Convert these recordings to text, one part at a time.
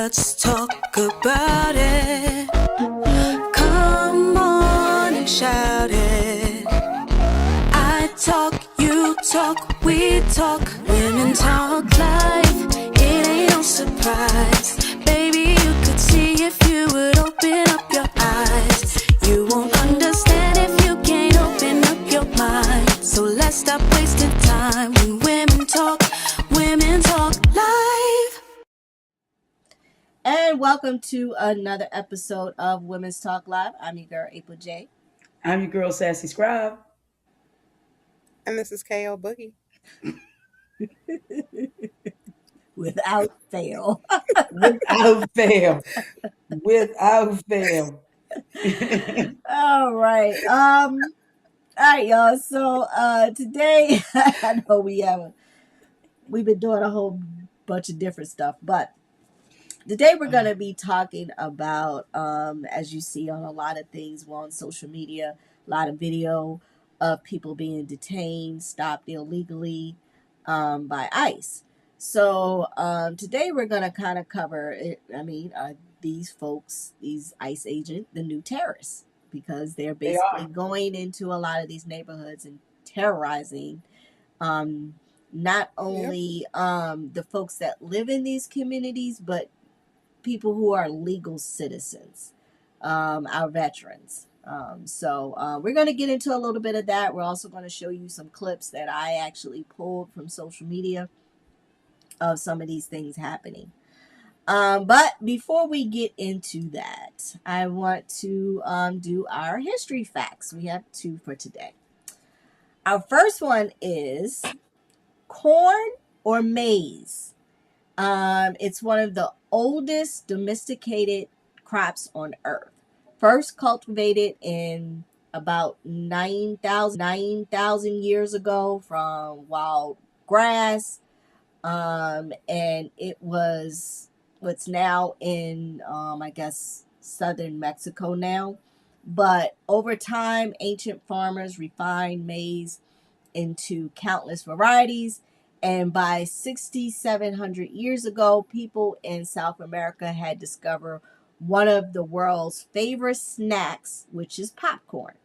let's talk about it. Come on and shout it. I talk, you talk, we talk. Women talk life, it ain't no surprise. Baby, you could see if you would open up your eyes. You won't understand if you can't open up your mind. So let's stop wasting time when women talk live. And welcome to another episode of Women's Talk Live. I'm your girl, April J. I'm your girl, SassyScribe. And this is Elle Boogie. Without fail. Without fail. Without fail. All right. All right, y'all. So today, I know we've been doing a whole bunch of different stuff, but today we're going to be talking about, as you see on a lot of things on social media, a lot of video of people being detained, stopped illegally by ICE. So today we're going to kind of cover it. These folks, these ICE agents, the new terrorists, because they're basically going into a lot of these neighborhoods and terrorizing not only the folks that live in these communities, but people who are legal citizens, our veterans. So we're going to get into a little bit of that. We're also going to show you some clips that I actually pulled from social media of some of these things happening. But before we get into that, I want to do our history facts. We have 2 for today. Our first one is corn or maize. It's one of the oldest domesticated crops on earth. First cultivated in about 9,000 years ago from wild grass. And it was what's now in, southern Mexico now. But over time, ancient farmers refined maize into countless varieties. And by 6,700 years ago, people in South America had discovered one of the world's favorite snacks, which is popcorn.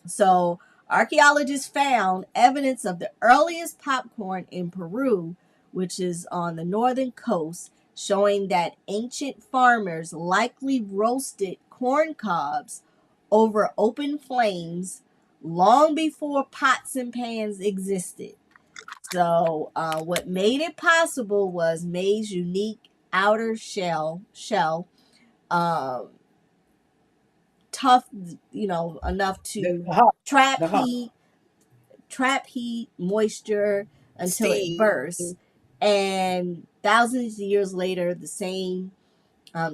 So archaeologists found evidence of the earliest popcorn in Peru, which is on the northern coast, showing that ancient farmers likely roasted corn cobs over open flames long before pots and pans existed. So what made it possible was maize's unique outer shell, tough, enough to trap heat, moisture until it bursts. And thousands of years later, the same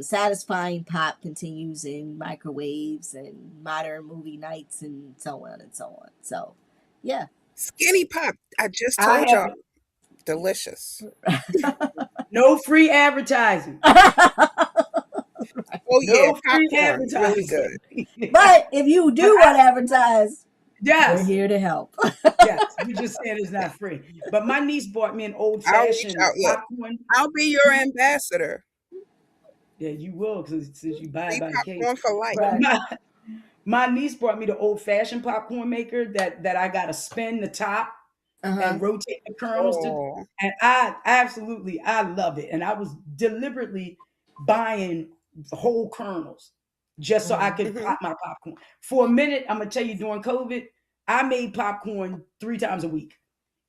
satisfying pop continues in microwaves and modern movie nights and so on and so on. So, yeah. Skinny pop. I just told y'all. Delicious. No free advertising. Oh, yeah. No free Popcorn. Really advertising. good. But if you do want to advertise, Yes. we're here to help. Yes. We just said it's not free. But my niece bought me an old-fashioned popcorn. I'll be your ambassador. Yeah, you will, since you buy it by the case. Popcorn for life. But my niece brought me the old-fashioned popcorn maker that I got to spin the top and rotate the kernels. And I love it. And I was deliberately buying whole kernels just so I could pop my popcorn. For a minute, I'm going to tell you, during COVID, I made popcorn 3 times a week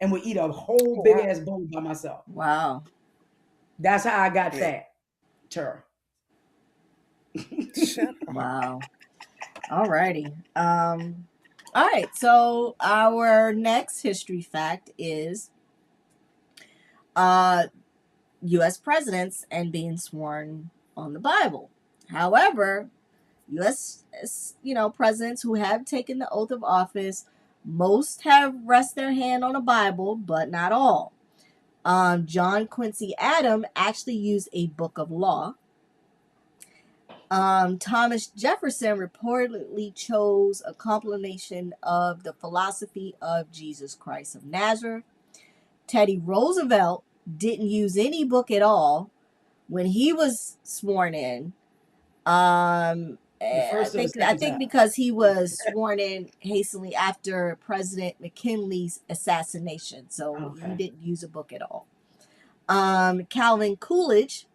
and would eat a whole big-ass bowl by myself. Wow. That's how I got fat. Wow. All righty. All right. So our next history fact is U.S. presidents and being sworn on the Bible. However, U.S. presidents who have taken the oath of office, most have rest their hand on a Bible, but not all. John Quincy Adams actually used a book of law. Thomas Jefferson reportedly chose a compilation of the philosophy of Jesus Christ of Nazareth. Teddy Roosevelt didn't use any book at all, when he was sworn in, I The first or the I second think time? because he was sworn in hastily after President McKinley's assassination, so he Okay. didn't use a book at all. Calvin Coolidge,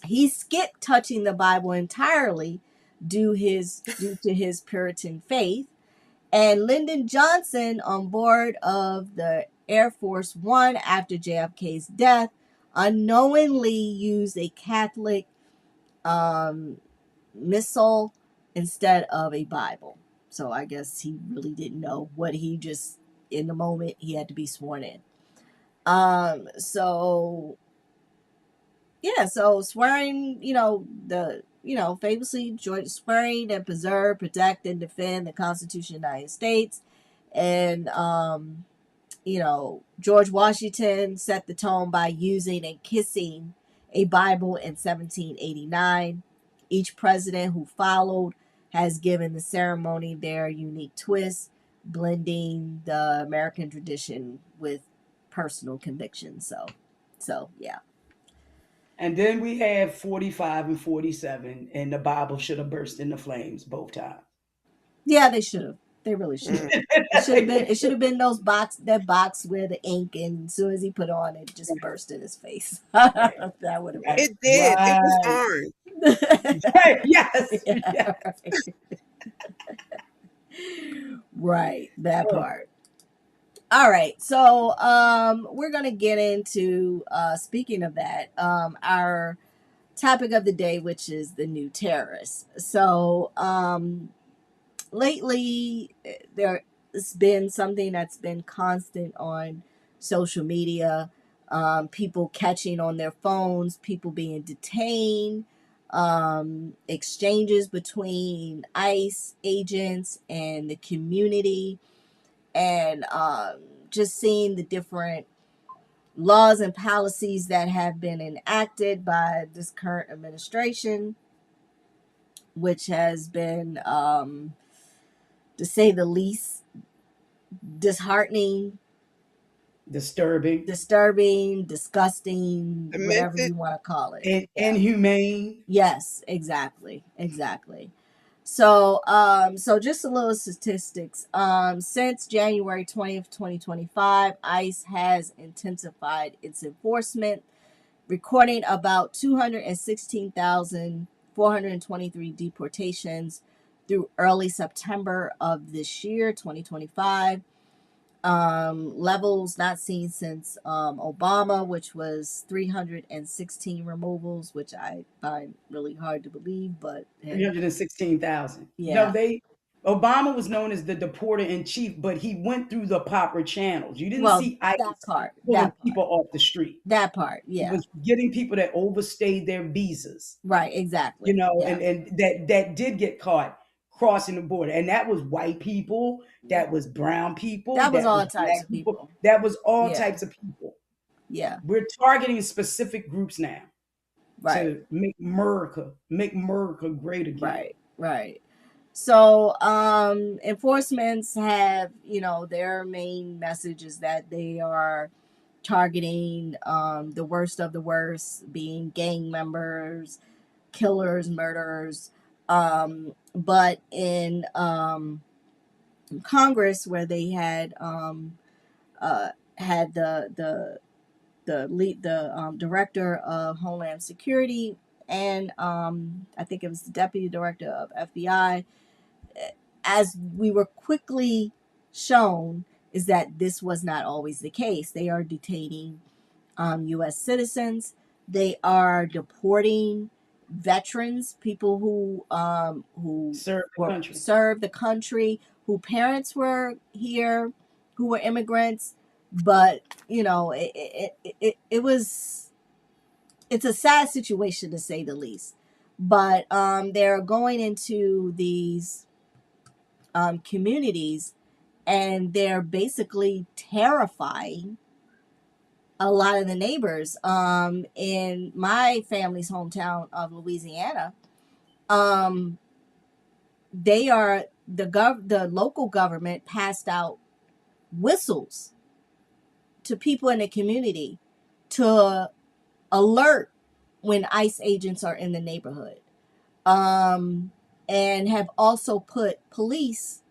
he skipped touching the Bible entirely due to his Puritan faith. And Lyndon Johnson, on board of the Air Force One after JFK's death, unknowingly used a Catholic missal instead of a Bible. So I guess he really didn't know what he just, in the moment, he had to be sworn in. So yeah, so swearing, famously George swearing and preserve, protect, and defend the Constitution of the United States. And George Washington set the tone by using and kissing a Bible in 1789. Each president who followed has given the ceremony their unique twist, blending the American tradition with personal conviction. So yeah. And then we have 45 and 47, and the Bible should have burst into flames both times. Yeah, they should have. They really should have. Mm. It should have been. It should have been that box where the ink, and as soon as he put on, it just burst in his face. Right. That would have Right. It did. It was Right. orange. been. Right. Yes. Yeah, Yes. right. That Oh, part. All right. So we're gonna get into speaking of that, our topic of the day, which is the new terrorists. So lately there's been something that's been constant on social media, people catching on their phones, people being detained, exchanges between ICE agents and the community, and just seeing the different laws and policies that have been enacted by this current administration, which has been to say the least, disheartening, disturbing, disgusting, whatever Demented. you want to call it. and Yeah. inhumane. Yes, exactly. So, just a little statistics. Since January 20th, 2025, ICE has intensified its enforcement, recording about 216,423 deportations through early September of this year, 2025. Levels not seen since Obama, which was 316 removals, which I find really hard to believe, but hey, 316,000. No, yeah. Obama was known as the deporter in chief, but he went through the proper channels. You didn't Well, see ICE that part, pulling people off the street. It yeah. was getting people that overstayed their visas, Right, exactly. Yeah. and that did get caught crossing the border. And that was white people, that was brown people, That was that was all types black of people, people. that was all Yeah. types of people. Yeah. We're targeting specific groups now Right. to make America great again. Right. So, enforcements have, their main message is that they are targeting the worst of the worst, being gang members, killers, murderers. But in Congress, where they had had the director of Homeland Security, and I think it was the deputy director of FBI, as we were quickly shown, is that this was not always the case. They are detaining U.S. citizens. They are deporting veterans, people who served the country, who parents were here, who were immigrants. But it's a sad situation, to say the least. But they're going into these communities, and they're basically terrifying a lot of the neighbors. In my family's hometown of Louisiana, the local government passed out whistles to people in the community to alert when ICE agents are in the neighborhood, um, and have also put police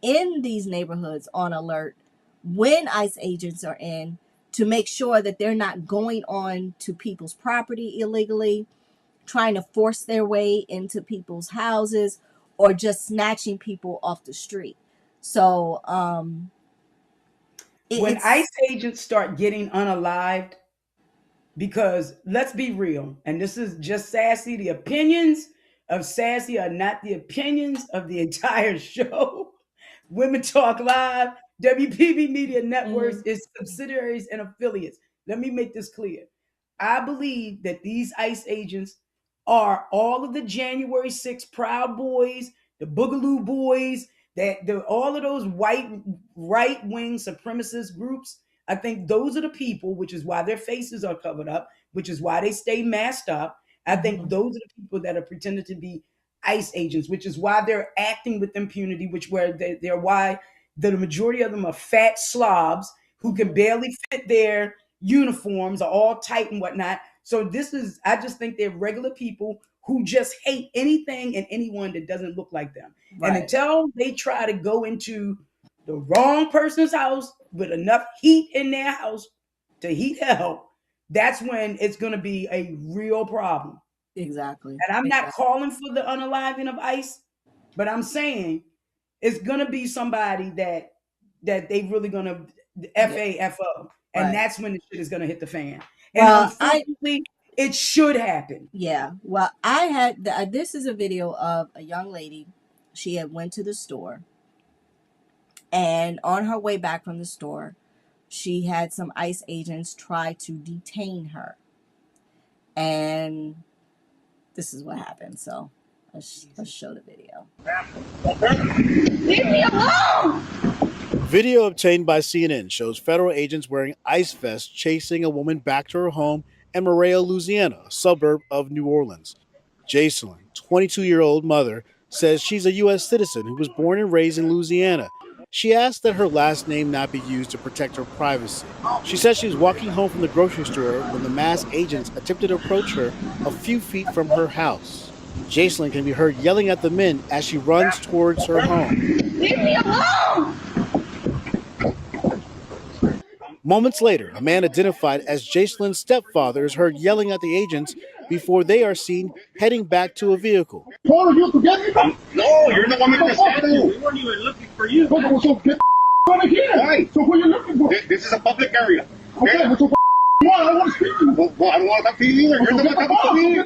in these neighborhoods on alert when ICE agents are in, to make sure that they're not going on to people's property illegally, trying to force their way into people's houses, or just snatching people off the street. So When it's ICE agents start getting unalived, because let's be real, and this is just Sassy, the opinions of Sassy are not the opinions of the entire show. Women Talk Live, WPB Media Networks mhm, is subsidiaries and affiliates. Let me make this clear. I believe that these ICE agents are all of the January 6th Proud Boys, the Boogaloo Boys, all of those white right wing supremacist groups. I think those are the people, which is why their faces are covered up, which is why they stay masked up. I think mhm, those are the people that are pretending to be ICE agents, which is why they're acting with impunity, they're why the majority of them are fat slobs who can mhm, barely fit their uniforms, are all tight and whatnot. So I just think they're regular people who just hate anything and anyone that doesn't look like them. And right, until they try to go into the wrong person's house with enough heat in their house to heat hell, that's when it's going to be a real problem. exactly, And I'm not exactly, calling for the unaliving of ICE, but I'm saying it's going to be somebody that they really going to yeah, FAFO. And right. that's when the shit is going to hit the fan. And Well, unfortunately, it should happen. yeah, well, I had this is a video of a young lady. She had went to the store, and on her way back from the store, she had some ICE agents try to detain her, and this is what happened. So let's show the video. Leave me alone! Video obtained by CNN shows federal agents wearing ice vests chasing a woman back to her home in Maria, Louisiana, a suburb of New Orleans. Jacelyn, 22-year-old mother, says she's a U.S. citizen who was born and raised in Louisiana. She asked that her last name not be used to protect her privacy. She says she was walking home from the grocery store when the masked agents attempted to approach her a few feet from her house. Jacelyn can be heard yelling at the men as she runs towards her home. Leave me alone! Moments later, a man identified as Jacelyn's stepfather is heard yelling at the agents before they are seen heading back to a vehicle. No, you're the one making a stand. We weren't even looking for you. So get out of here. Why? So what are you looking for? This is a public area. Okay, what's so I don't want to speak to you. Well, I don't want to talk to you either. You're the one talking to me.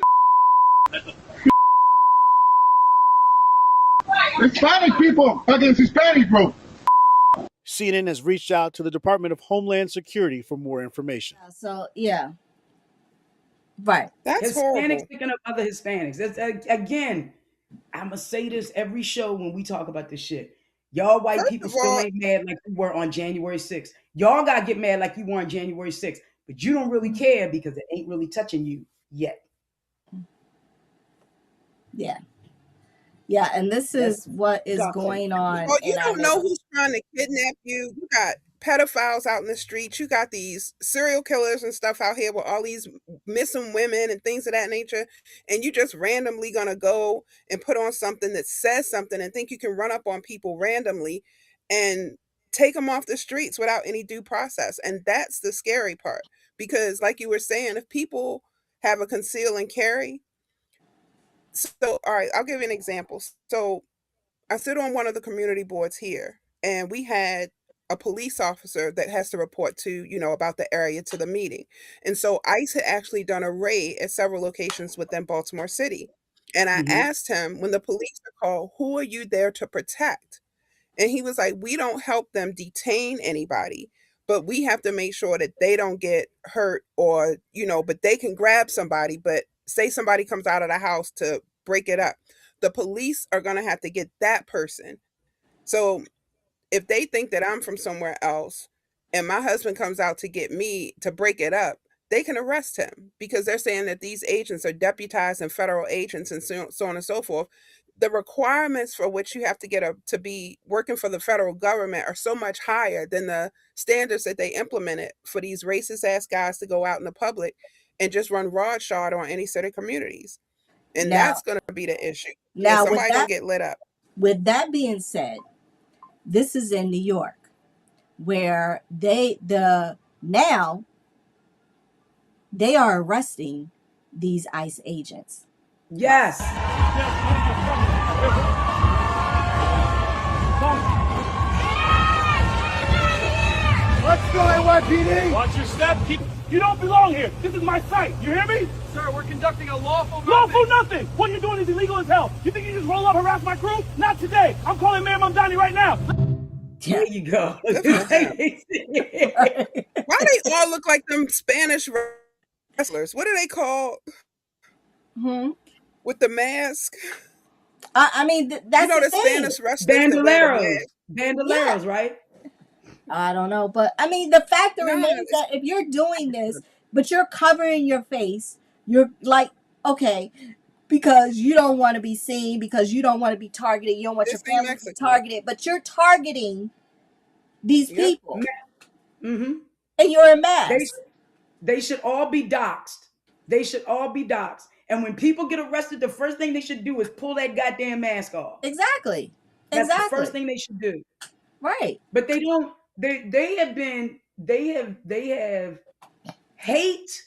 Hispanic people against Hispanic, bro. CNN has reached out to the Department of Homeland Security for more information. So yeah, right. That's Hispanics horrible. picking up other Hispanics. Again, I'm going to say this every show when we talk about this shit. Y'all white First people of still all, ain't mad like you were on January 6th. Y'all got to get mad like you were on January 6th, but you don't really care because it ain't really touching you yet. Yeah. Yeah, and this is what is going on well, you in our don't know neighborhood. who's trying to kidnap you. You got pedophiles out in the streets. You got these serial killers and stuff out here with all these missing women and things of that nature. And you just randomly gonna go and put on something that says something and think you can run up on people randomly and take them off the streets without any due process. And that's the scary part. Because like you were saying, if people have a conceal and carry, so all right, I'll give you an example. So I sit on one of the community boards here, and we had a police officer that has to report to, about the area to the meeting. And so ICE had actually done a raid at several locations within Baltimore City. And I Mm-hmm. asked him, when the police are called, who are you there to protect? And he was like, we don't help them detain anybody, but we have to make sure that they don't get hurt or, but they can grab somebody. But say somebody comes out of the house to break it up, the police are going to have to get that person. So if they think that I'm from somewhere else and my husband comes out to get me to break it up, they can arrest him because they're saying that these agents are deputized and federal agents and so on and so forth. The requirements for which you have to get to be working for the federal government are so much higher than the standards that they implemented for these racist ass guys to go out in the public and just run roughshod on any set of communities. And Now, that's going to be the issue. Yeah, now somebody going to get lit up. with that being said, this is in New York, where now they are arresting these ICE agents. Yes. Let's go, NYPD! Watch your step. You don't belong here. This is my site. You hear me? Sir, we're conducting a lawful Lawful nothing. What you're doing is illegal as hell. You think you just roll up, harass my crew? Not today. I'm calling Mayor Mamdani right now. There you go. Why they all look like them Spanish wrestlers? What are they called? With the mask? I mean, that's the the thing. Spanish wrestlers. Bandoleros, right? I don't know, but I mean, the fact remains that if you're doing this, but you're covering your face, you're like, okay, because you don't want to be seen, because you don't want to be targeted, you don't want your family to be targeted, but you're targeting these people, Mm-hmm. and you're a mask. They should all be doxxed. They should all be doxxed. And when people get arrested, the first thing they should do is pull that goddamn mask off. Exactly. That's the first thing they should do. Right. But they don't. They have hate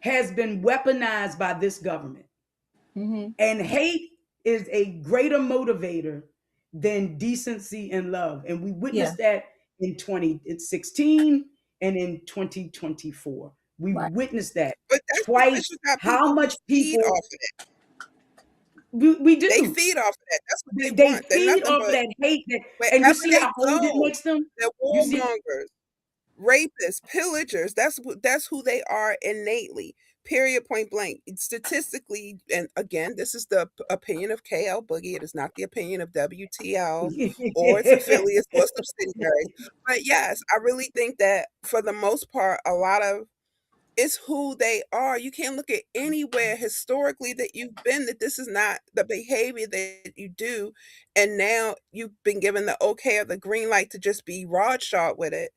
has been weaponized by this government. Mm-hmm. And hate is a greater motivator than decency and love. And we witnessed that in 2016 and in 2024. We witnessed that twice. How much people off of it. We do. They feed off of that. That's what they want. feed off of that hate. And you see how old it makes them? They're warmongers, rapists, pillagers. That's who they are innately. Period, point blank. Statistically, and again, this is the opinion of KL Boogie. It is not the opinion of WTL or its affiliates or subsidiaries. But yes, I really think that for the most part, a lot of it's who they are. You can't look at anywhere historically that you've been that this is not the behavior that you do. And now you've been given the okay or the green light to just be rod shot with it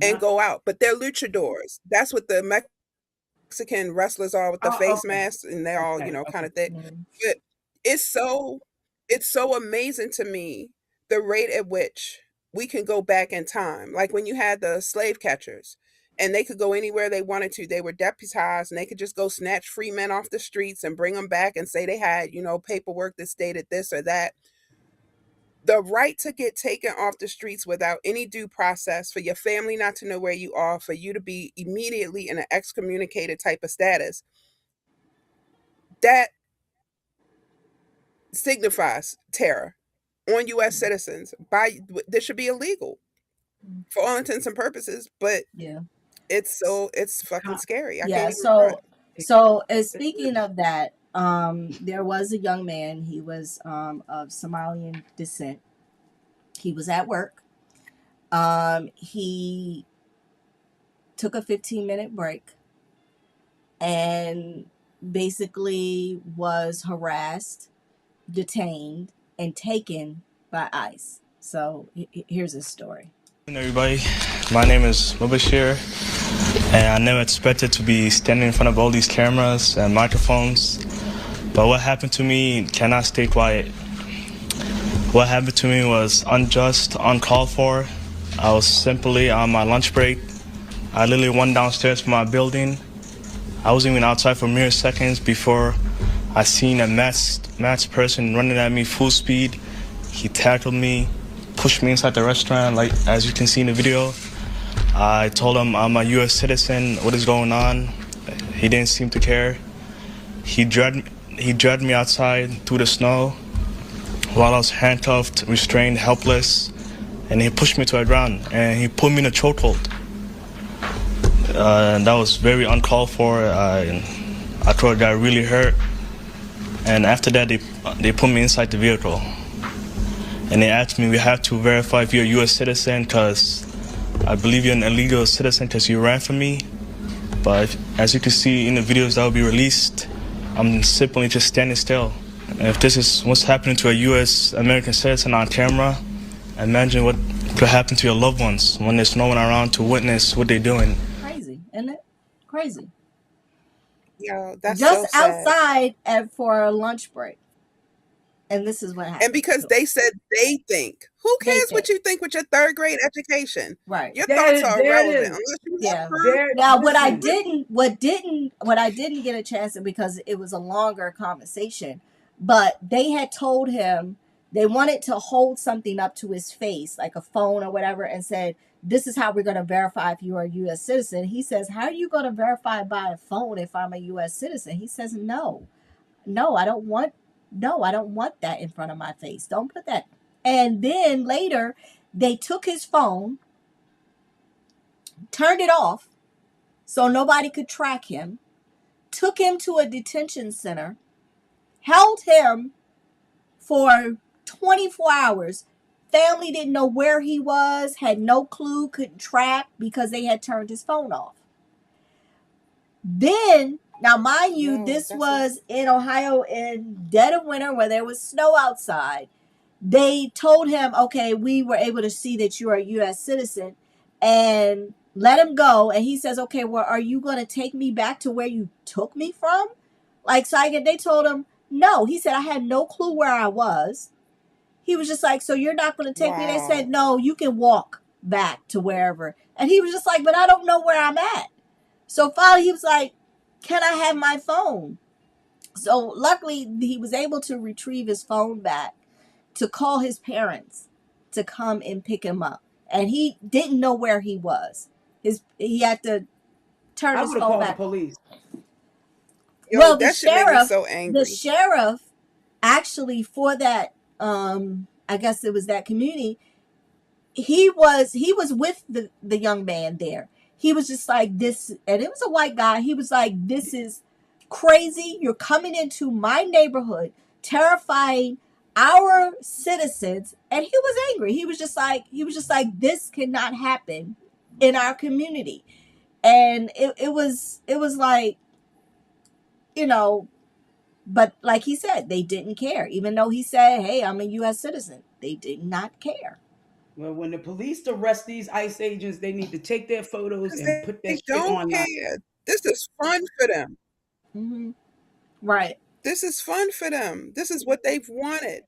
and go out. But they're luchadors. That's what the Mexican wrestlers are with the face masks, and they're all, kind of thick. But it's so amazing to me the rate at which we can go back in time. Like when you had the slave catchers, and they could go anywhere they wanted to. They were deputized, and they could just go snatch free men off the streets and bring them back and say they had, paperwork that stated this or that. The right to get taken off the streets without any due process, for your family not to know where you are, for you to be immediately in an excommunicated type of status, that signifies terror on U.S. citizens. This should be illegal for all intents and purposes, but it's fucking scary. I can't so speaking of that, there was a young man. He was of Somalian descent. He was at work. He took a 15-minute break and basically was harassed, detained, and taken by ICE. So here's his story. Hey everybody, my name is Mubashir, and I never expected to be standing in front of all these cameras and microphones. But what happened to me cannot stay quiet. What happened to me was unjust, uncalled for. I was simply on my lunch break. I literally went downstairs from my building. I wasn't even outside for mere seconds before I seen a masked person running at me full speed. He tackled me, pushed me inside the restaurant, like as you can see in the video. I told him I'm a U.S. citizen, what is going on? He didn't seem to care. He dragged me outside through the snow while I was handcuffed, restrained, helpless, and he pushed me to the ground and he put me in a chokehold. And that was very uncalled for. I thought I got really hurt. And after that, they put me inside the vehicle. And they asked me, we have to verify if you're a U.S. citizen, because I believe you're an illegal citizen because you ran from me. But as you can see in the videos that will be released, I'm simply just standing still. And if this is what's happening to a U.S. American citizen on camera, imagine what could happen to your loved ones when there's no one around to witness what they're doing. Crazy, isn't it? Crazy. Yo, that's just so sad. outside for a lunch break. And this is what And happened. because So they said they think. Who they cares what think. you think with your third grade education? Right. Your thoughts There, are there it irrelevant is. unless you have Yeah. proof. There, Now what I listen. didn't what I didn't get a chance to, because it was a longer conversation, but they had told him they wanted to hold something up to his face, like a phone or whatever, and said, "This is how we're going to verify if you are a US citizen." He says, "How are you going to verify by a phone if I'm a US citizen?" He says, "No. No, I don't want that in front of my face. Don't put that." And then later, they took his phone, turned it off so nobody could track him, took him to a detention center, held him for 24 hours. Family didn't know where he was, had no clue, couldn't track because they had turned his phone off. Then, now mind you, Yo, this that's was in Ohio in dead of winter where there was snow outside. They told him, okay, we were able to see that you're a US citizen, and let him go. And he says, okay, well, are you going to take me back to where you took me from? Like, so they told him, no. He said, I had no clue where I was. He was just like, so you're not going to take me? They said, wow. no, you can walk back to wherever. And he was just like, but I don't know where I'm at. So finally he was like, can I have my phone? So luckily he was able to retrieve his phone back to call his parents to come and pick him up. And he didn't know where he was. He had to turn I his would have phone called the back. police. Yo, Well, that should make me so the angry. sheriff actually for that I guess it was that community, he was with the young man there. He was just like, this, and it was a white guy. He was like, this is crazy. You're coming into my neighborhood, terrifying our citizens. And he was angry. He was just like, this cannot happen in our community. And it was like, you know, but like he said, they didn't care. Even though he said, hey, I'm a US citizen, they did not care. Well, when the police arrest these ICE agents, they need to take their photos Because and put that they shit don't online. care. This is fun for them. Hmm. Right. This is fun for them. This is what they've wanted.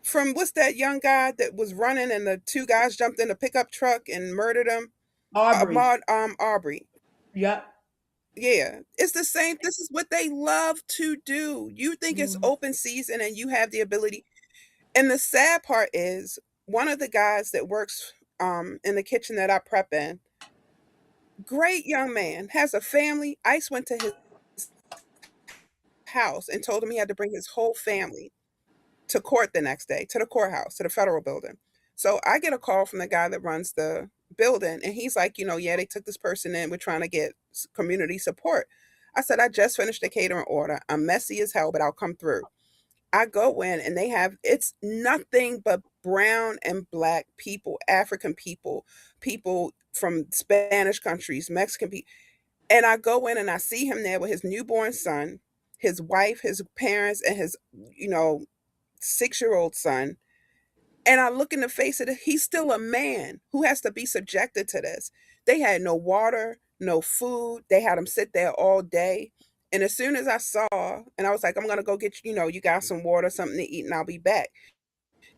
From what's that young guy that was running and the two guys jumped in a pickup truck and murdered him? Aubrey. Ahmaud Aubrey. Yep. Yeah, it's the same. This is what they love to do. You think it's Mm-hmm. open season and you have the ability. And the sad part is one of the guys that works in the kitchen that I prep in, great young man, has a family. ICE went to his house and told him he had to bring his whole family to court the next day, to the courthouse, to the federal building. So I get a call from the guy that runs the building, and he's like, yeah, they took this person in. We're trying to get community support. I said, I just finished a catering order. I'm messy as hell, but I'll come through. I go in and it's nothing but brown and black people, African people, people from Spanish countries, Mexican people. And I go in and I see him there with his newborn son, his wife, his parents, and his, you know, 6-year-old son. And I look in the face of it, he's still a man who has to be subjected to this. They had no water, no food. They had him sit there all day. And as soon as I saw, and I was like, I'm going to go get, you got some water, something to eat, and I'll be back.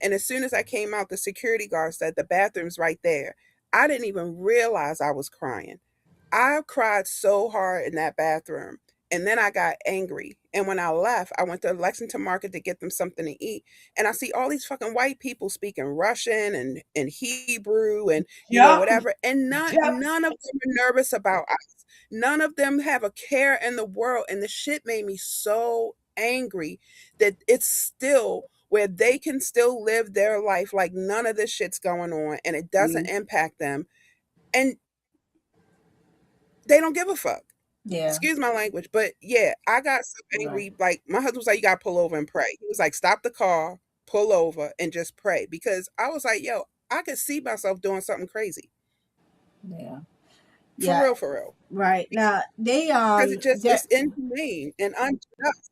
And as soon as I came out, the security guard said, the bathroom's right there. I didn't even realize I was crying. I cried so hard in that bathroom. And then I got angry. And when I left, I went to Lexington Market to get them something to eat. And I see all these fucking white people speaking Russian and Hebrew and, Yep. whatever. And Yep. none of them are nervous about us. None of them have a care in the world. And the shit made me so angry that it's still where they can still live their life like none of this shit's going on and it doesn't Mm. impact them. And they don't give a fuck. Yeah. Excuse my language, but yeah, I got so Right. angry. Like my husband was like, "You gotta pull over and pray." He was like, "Stop the car, pull over, and just pray," because I was like, "Yo, I could see myself doing something crazy Yeah. for Yeah. real, for real." Right. Now Because they it's inhumane and unjust.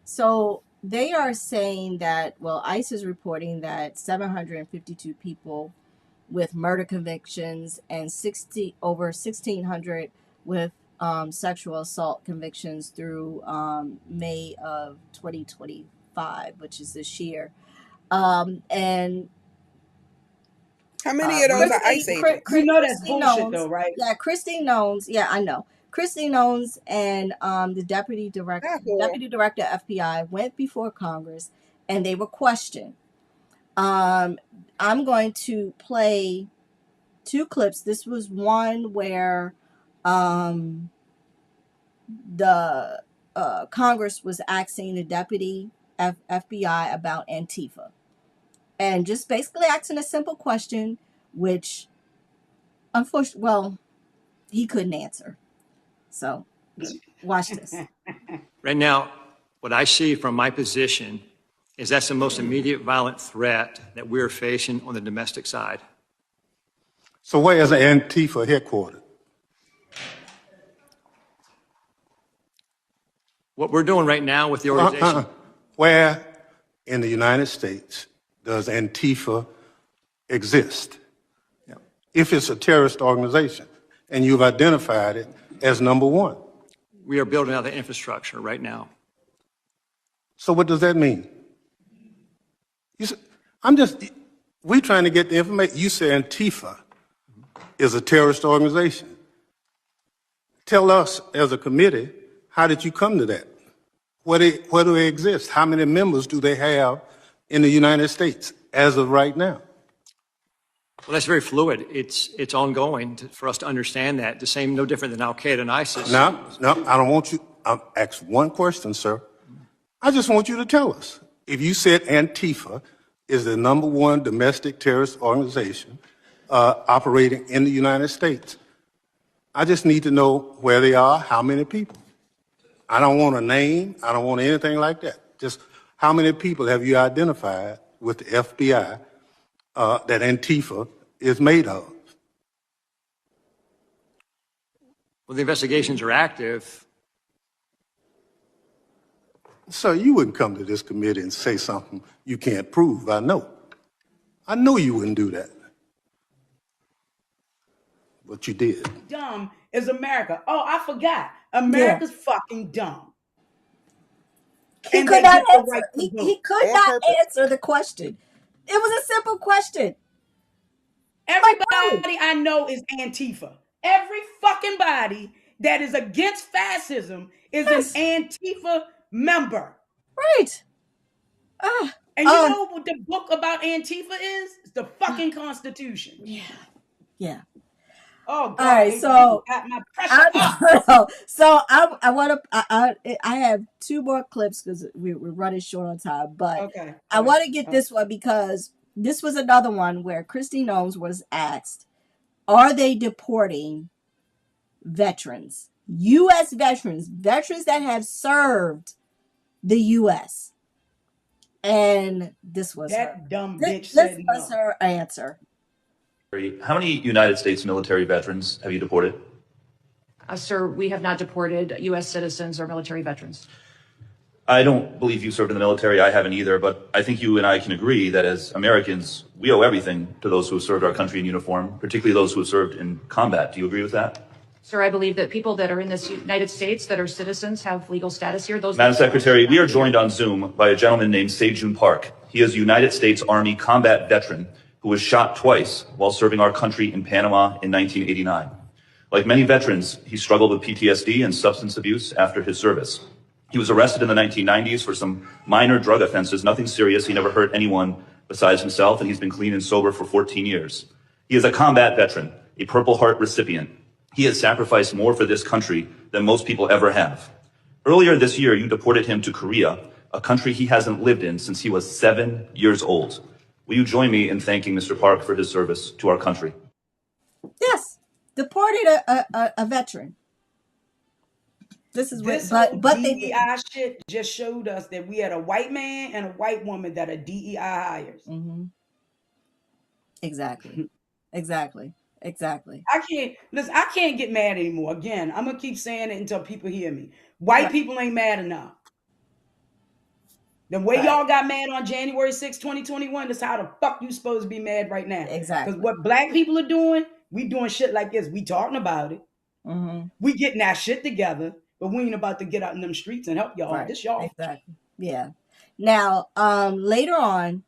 so they are saying that, well, ICE is reporting that 752 people with murder convictions and 60 over 1600 with sexual assault convictions through May of 2025, which is this year. And How many of those are ICE agents? You know that's Christine bullshit Knowles, though, right? yeah, Christine Knowles, yeah, I know. Christine Knowles and the deputy director FBI went before Congress, and they were questioned. I'm going to play 2 clips. This was one where the Congress was asking the deputy FBI about Antifa, and just basically asking a simple question, which unfortunately, well, he couldn't answer. So watch this. Right now, what I see from my position is that's the most immediate violent threat that we're facing on the domestic side. So where is Antifa headquartered? What we're doing right now with the organization. Where in the United States does Antifa exist? Yeah. If it's a terrorist organization and you've identified it as number 1. We are building out the infrastructure right now. So what does that mean? We trying to get the information. You say Antifa is a terrorist organization. Tell us as a committee, how did you come to that? Where do they exist? How many members do they have in the United States as of right now? Well, that's very fluid. It's ongoing for us to understand that. The same, no different than Al Qaeda and ISIS. No, I don't want you. I'll ask one question, sir. I just want you to tell us. If you said Antifa is the number 1 domestic terrorist organization operating in the United States, I just need to know where they are, how many people. I don't want a name. I don't want anything like that. Just how many people have you identified with the FBI that Antifa is made of? Well, the investigations are active. Sir, you wouldn't come to this committee and say something you can't prove. I know. I know you wouldn't do that. But you did. Dumb is America. Oh, I forgot. America's fucking dumb. He could not answer. He could not answer the question. It was a simple question. Everybody I know is Antifa. Every fucking body that is against fascism is an Antifa member. Right. And you know what the book about Antifa is? It's the fucking Constitution. Yeah. Yeah. Oh God! All right, so got my pressure so I want to. I have 2 more clips because we're running short on time. But okay. I want to get this one because this was another one where Christine Knowles was asked, "Are they deporting veterans, U.S. veterans that have served the U.S.?" And this was that dumb bitch this said was no. her answer. How many United States military veterans have you deported? Sir, we have not deported U.S. citizens or military veterans. I don't believe you served in the military. I haven't either, but I think you and I can agree that as Americans, we owe everything to those who have served our country in uniform, particularly those who have served in combat. Do you agree with that? Sir, I believe that people that are in this United States that are citizens have legal status here. Madam Secretary, we are joined on Zoom by a gentleman named Sejun Park. He is a United States Army combat veteran who was shot twice while serving our country in Panama in 1989. Like many veterans, he struggled with PTSD and substance abuse after his service. He was arrested in the 1990s for some minor drug offenses, nothing serious. He never hurt anyone besides himself, and he's been clean and sober for 14 years. He is a combat veteran, a Purple Heart recipient. He has sacrificed more for this country than most people ever have. Earlier this year, you deported him to Korea, a country he hasn't lived in since he was 7 years old. Will you join me in thanking Mr. Park for his service to our country? Yes, deported a veteran. This is this what, but DEI shit just showed us that we had a white man and a white woman that are DEI hires. Mm-hmm. Exactly. Exactly. I can't get mad anymore. Again, I'm gonna keep saying it until people hear me. White people ain't mad enough. The way y'all got mad on January 6, 2021, that's how the fuck you supposed to be mad right now. Exactly. Because what black people are doing, we doing shit like this. We talking about it. We getting that shit together, but we ain't about to get out in them streets and help y'all. Right. This y'all. Exactly. Yeah. Now, later on,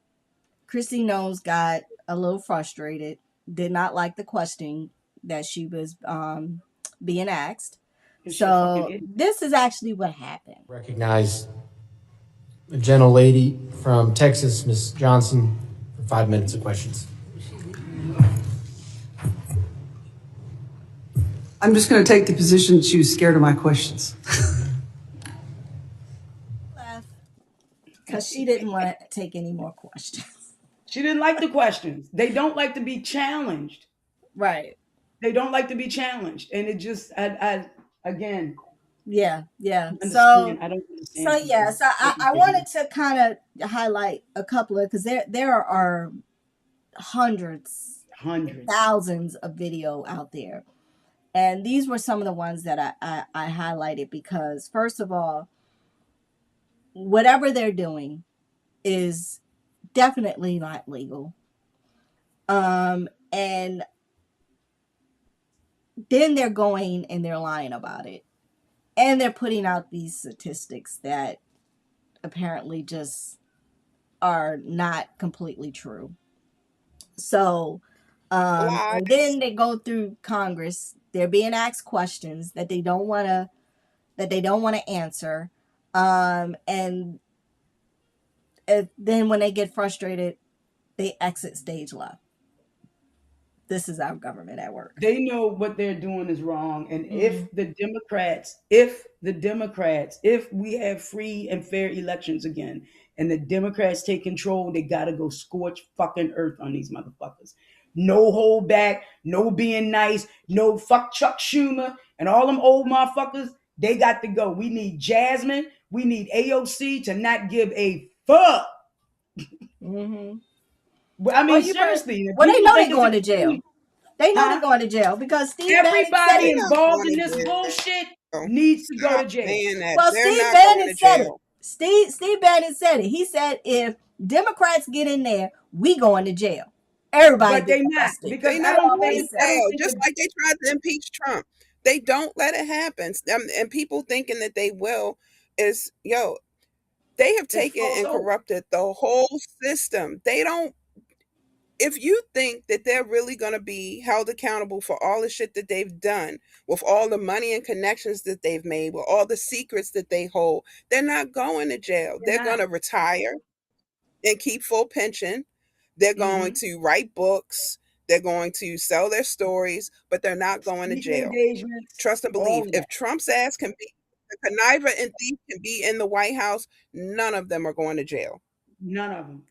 Christy Knowles got a little frustrated, did not like the question that she was being asked. So this is actually what happened. Recognize a gentle lady from Texas, Miss Johnson, for 5 minutes of questions. I'm just going to take the position that she was scared of my questions. Because she didn't want to take any more questions. She didn't like the questions. They don't like to be challenged. Right. They don't like to be challenged. And it just, again. Yeah. I don't understand. So I wanted to kind of highlight a couple of, because there are hundreds, thousands of video out there. And these were some of the ones that I highlighted because, first of all, whatever they're doing is definitely not legal. And then they're going and they're lying about it. And they're putting out these statistics that apparently just are not completely true. So, and then they go through Congress. They're being asked questions that they don't want to answer. And then when they get frustrated, they exit stage left. This is our government at work. They know what they're doing is wrong. And if we have free and fair elections again, and the Democrats take control, they got to go scorch fucking earth on these motherfuckers. No hold back, no being nice, no fuck Chuck Schumer and all them old motherfuckers. They got to go. We need Jasmine. We need AOC to not give a fuck. I mean, seriously. Well, they know they're going to jail. They know they're going to jail because everybody involved in this bullshit needs to go to jail. Well, Steve Bannon said it. Steve Bannon said it. He said if Democrats get in there, we going to jail. Everybody, but they not because they not going to jail. Just like they tried to impeach Trump, they don't let it happen. And people thinking that they will is they have taken and corrupted the whole system. They don't. If you think that they're really going to be held accountable for all the shit that they've done, with all the money and connections that they've made, with all the secrets that they hold, they're not going to jail. They're going to retire and keep full pension. They're going to write books. They're going to sell their stories, but they're not going to jail. Trust and believe. If Trump's ass can be, the conniver and thief can be in the White House, none of them are going to jail. None of them.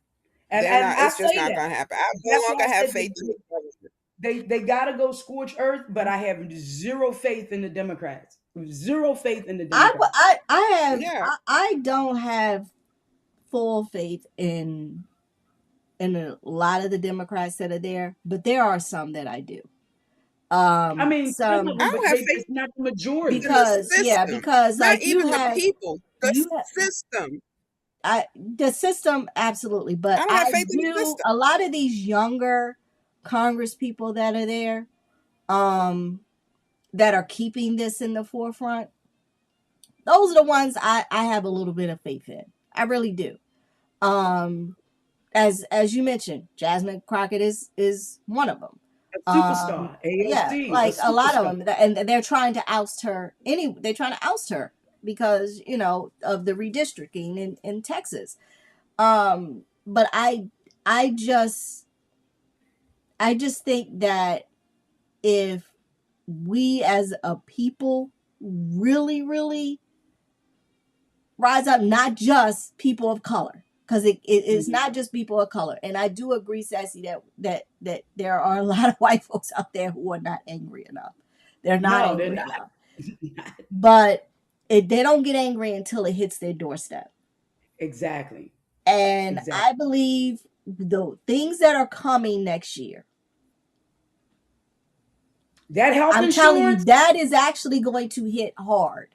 It's just not going to happen. I no longer have faith in the government. They got to go scorch earth, but I have zero faith in the Democrats. Zero faith in the Democrats. I don't have full faith in a lot of the Democrats that are there, but there are some that I do. I mean, some, I don't have faith. Not the majority. Because not like even the people, the system. The system, absolutely, but I do. A lot of these younger Congress people that are there, that are keeping this in the forefront, those are the ones I have a little bit of faith in. I really do. As you mentioned, Jasmine Crockett is one of them. A superstar, AOC, like a lot of them, and they're trying to oust her. They're trying to oust her because of the redistricting in Texas. But I just think that if we as a people really, really rise up, not just people of color, because it's not just people of color. And I do agree, Sassy, that there are a lot of white folks out there who are not angry enough. They're not angry enough. But they don't get angry until it hits their doorstep. Exactly. And I believe the things that are coming next year, that health insurance, I'm telling you, that is actually going to hit hard.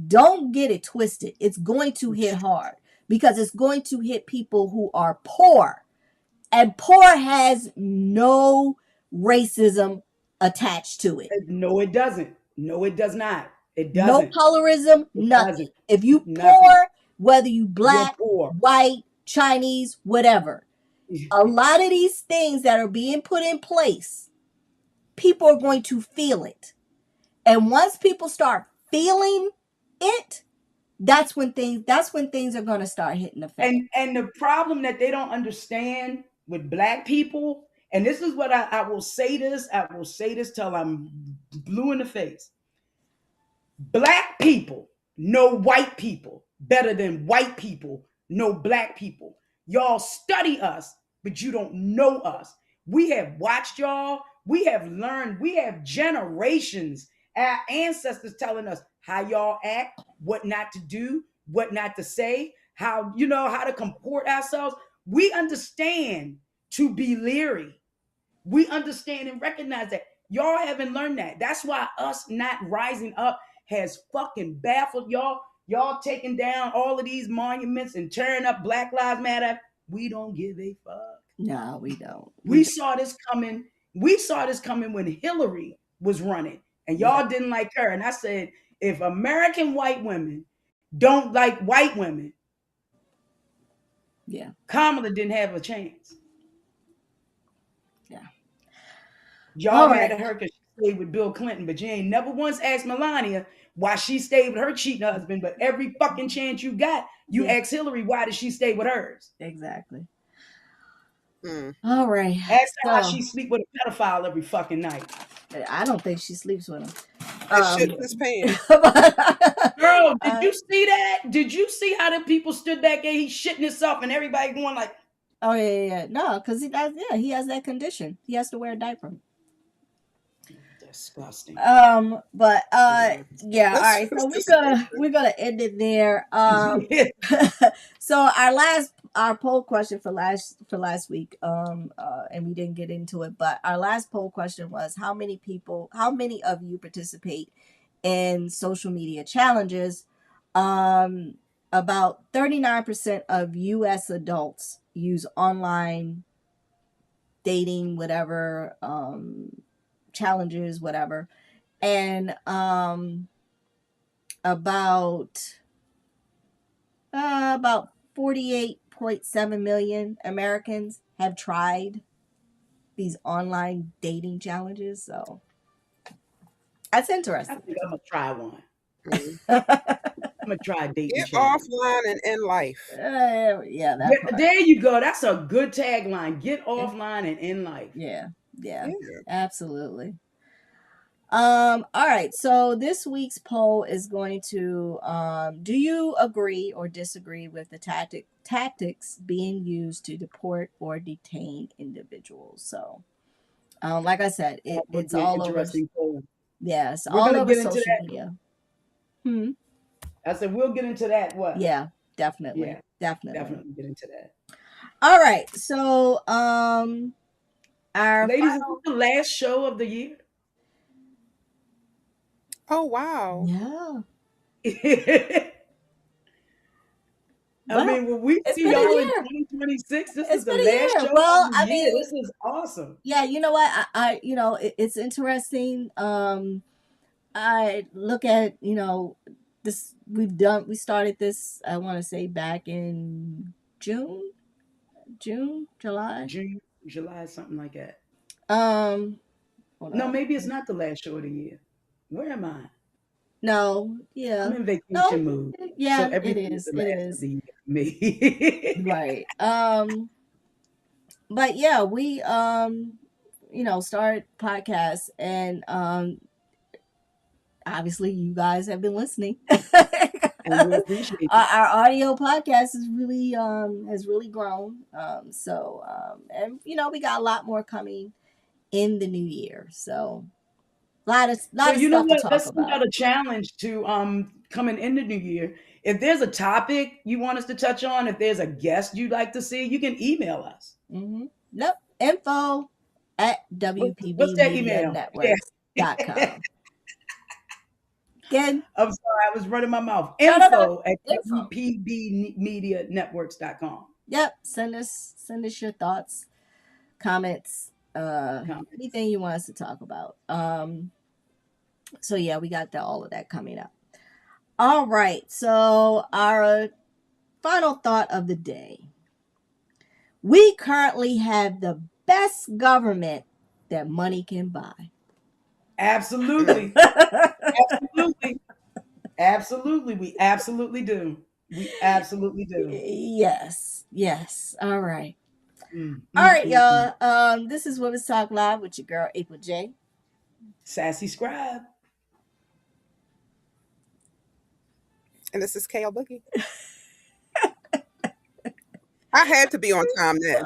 Don't get it twisted. It's going to hit hard because it's going to hit people who are poor. And poor has no racism attached to it. No, it doesn't. No, it does not. It No doesn't. colorism, It nothing. doesn't. If you Nothing. poor, whether you You're black, poor. white, Chinese, whatever, a lot of these things that are being put in place, people are going to feel it. And once people start feeling it, that's when things are going to start hitting the fan. And the problem that they don't understand with black people, and this is what I will say this, till I'm blue in the face. Black people know white people better than white people know black people. Y'all study us, but you don't know us. We have watched y'all. We have learned. We have generations, our ancestors telling us how y'all act, what not to do, what not to say, how to comport ourselves. We understand to be leery. We understand and recognize that. Y'all haven't learned that. That's why us not rising up has fucking baffled y'all. Y'all taking down all of these monuments and tearing up Black Lives Matter. We don't give a fuck. No, we don't. We saw this coming. We saw this coming when Hillary was running, and y'all didn't like her. And I said, if American white women don't like white women, yeah, Kamala didn't have a chance. Yeah. Y'all mad at her because she stayed with Bill Clinton, but you ain't never once asked Melania why she stayed with her cheating husband. But every fucking chance you got, you ask Hillary why did she stay with hers? Exactly. All right. Ask her why she sleep with a pedophile every fucking night. I don't think she sleeps with him. Shit in his pants. Girl, did you see that? Did you see how the people stood back there? He's shitting himself, and everybody going like, "Oh yeah. No, because he has that condition. He has to wear a diaper." Disgusting. But yeah. All right. So we're gonna end it there. So our poll question for last week, and we didn't get into it, but our last poll question was how many of you participate in social media challenges? About 39% of U.S. adults use online dating, whatever, challenges, whatever, and about 48.7 million Americans have tried these online dating challenges. So that's interesting. I think I'm gonna try one. I'm gonna try dating. Get offline and in life. Yeah, there you go. That's a good tagline. Get offline and in life. Yeah, absolutely. All right. So this week's poll is going to do you agree or disagree with the tactics being used to deport or detain individuals? So like I said, it's all over. Poll. Yeah, it's all over social media. I said we'll get into that. What? Yeah, definitely. Yeah, definitely get into that. All right. So our ladies, is this the last show of the year? Oh wow. Yeah. I mean, when we see y'all in 2026, this is the last show of the year. This is awesome. Yeah, you know what? I it's interesting. I look at, this we started this, I want to say back in July, something like that. No, maybe it's not the last show of the year. Where am I? No, yeah. I'm in vacation mood. Yeah, so it is. It is. Me. Right. But yeah, we started podcasts, and obviously you guys have been listening. And we appreciate it. Our audio podcast has really grown. And we got a lot more coming in the new year. So lot of stuff to talk about. Let's put out a challenge to coming in the new year. If there's a topic you want us to touch on, if there's a guest you'd like to see, you can email us. Nope. info@wpbmedianetworks.com. Again. I'm sorry, I was running my mouth. info@wpbmedianetworks.com. Yep. Send us your thoughts, comments, anything you want us to talk about. So yeah, we got all of that coming up. All right. So our final thought of the day. We currently have the best government that money can buy. Absolutely. Absolutely. Absolutely. We absolutely do. We absolutely do. Yes. Yes. All right. Mm, All mm, right, mm, mm. y'all. This is Women's Talk Live with your girl April J. SassyScribe. And this is KL Boogie. I had to be on time then.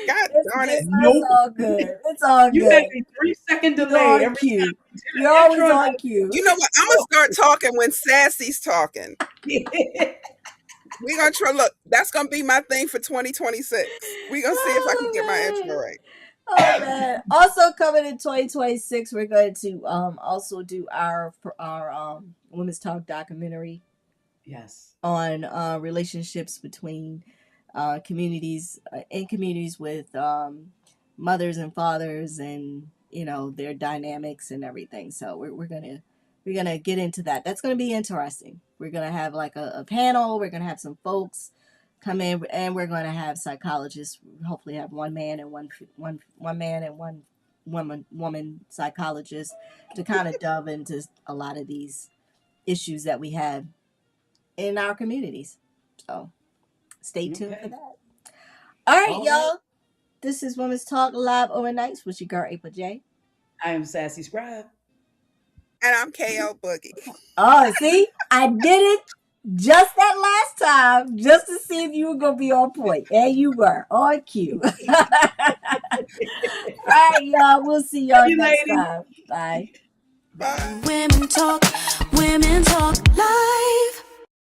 God darn it. It's all good. It's all You good. had a 3-second delay every cue. time. You're always on cue. You know what? I'm going to start talking when Sassy's talking. We're going to try. Look, that's going to be my thing for 2026. We're going to see if I can get my intro right. Oh man! Also coming in 2026, we're going to also do our Women's Talk documentary. Yes. On relationships between communities in communities with mothers and fathers, and their dynamics and everything. So we're gonna get into that. That's gonna be interesting. We're gonna have like a panel. We're gonna have some folks come in, and we're gonna have psychologists. Hopefully, have one man and one woman psychologist to kind of delve into a lot of these issues that we have in our communities. So stay tuned for that. All right, y'all. This is Women's Talk Live Overnights with your girl April J. I am SassyScribe. And I'm KL Boogie. Oh, see? I did it just that last time just to see if you were going to be on point. And you were on cue. All right, y'all. We'll see y'all next time. Bye. Bye. Women talk live.